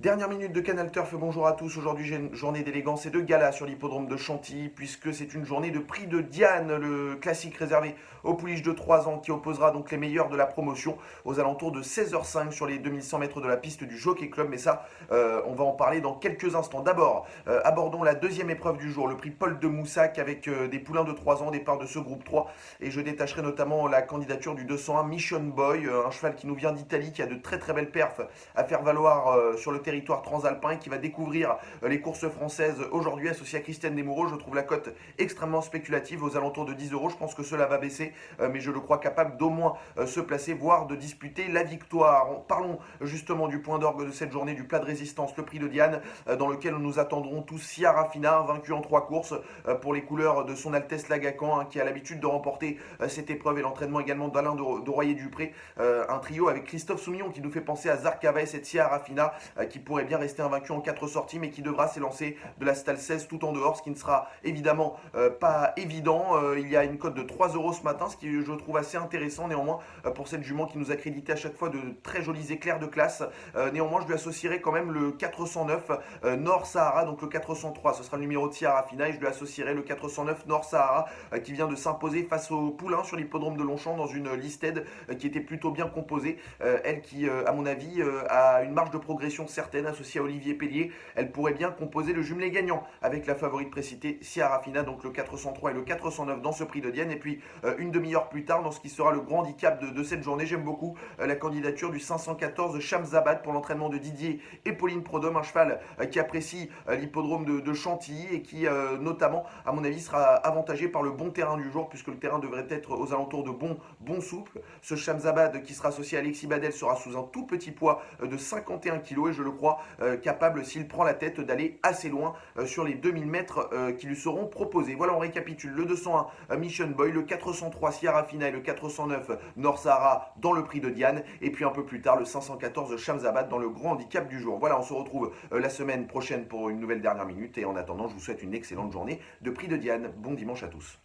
Dernière minute de Canal Turf, bonjour à tous. Aujourd'hui, j'ai une journée d'élégance et de gala sur l'hippodrome de Chantilly, puisque c'est une journée de prix de Diane, le classique réservé aux pouliches de 3 ans, qui opposera donc les meilleurs de la promotion aux alentours de 16h05 sur les 2100 mètres de la piste du Jockey Club. Mais ça, on va en parler dans quelques instants. D'abord, abordons la deuxième épreuve du jour, le prix Paul de Moussac, avec des poulains de 3 ans au départ de ce groupe 3. Et je détacherai notamment la candidature du 201 Mission Boy, un cheval qui nous vient d'Italie, qui a de très très belles perfs à faire valoir sur le territoire transalpin, qui va découvrir les courses françaises aujourd'hui, associé à Christiane Desmoureaux. Je trouve la cote extrêmement spéculative, aux alentours de 10 euros. Je pense que cela va baisser, mais je le crois capable d'au moins se placer, voire de disputer la victoire. Parlons justement du point d'orgue de cette journée, du plat de résistance, le prix de Diane, dans lequel nous attendrons tous Ciara Fina, vaincu en 3 courses pour les couleurs de son Altesse Lagacan, qui a l'habitude de remporter cette épreuve, et l'entraînement également d'Alain de Royer-Dupré. Un trio avec Christophe Soumillon qui nous fait penser à Zarcavès et Ciara Fina, qui pourrait bien rester invaincu en 4 sorties, mais qui devra s'élancer de la Stalle 16 tout en dehors, ce qui ne sera évidemment pas évident. Il y a une cote de 3 euros ce matin, ce qui je trouve assez intéressant néanmoins pour cette jument qui nous a crédité à chaque fois de très jolis éclairs de classe. Néanmoins, je lui associerai quand même le 409 Nord Sahara, donc le 403, ce sera le numéro de Ciara Fina, et je lui associerai le 409 Nord Sahara qui vient de s'imposer face au poulain sur l'hippodrome de Longchamp dans une listed qui était plutôt bien composée. Elle qui, à mon avis, a une marge de progression certaine, associée à Olivier Pellier. Elle pourrait bien composer le jumelé gagnant avec la favorite précitée Ciara Fina, donc le 403 et le 409 dans ce prix de Diane. Et puis une demi-heure plus tard, dans ce qui sera le grand handicap de cette journée, j'aime beaucoup la candidature du 514 Shamsabad pour l'entraînement de Didier et Pauline Prodhomme, un cheval qui apprécie l'hippodrome de Chantilly et qui notamment, à mon avis, sera avantagé par le bon terrain du jour, puisque le terrain devrait être aux alentours de bon souple. Ce Shamsabad qui sera associé à Alexis Badel sera sous un tout petit poids de 51 kg, et je le crois capable, s'il prend la tête, d'aller assez loin sur les 2000 mètres qui lui seront proposés. Voilà, on récapitule: le 201 Mission Boy, le 403 Ciara Fina et le 409 Nord Sahara dans le prix de Diane, et puis un peu plus tard le 514 Shamsabad dans le grand handicap du jour. Voilà, on se retrouve la semaine prochaine pour une nouvelle dernière minute, et en attendant, je vous souhaite une excellente journée de prix de Diane. Bon dimanche à tous.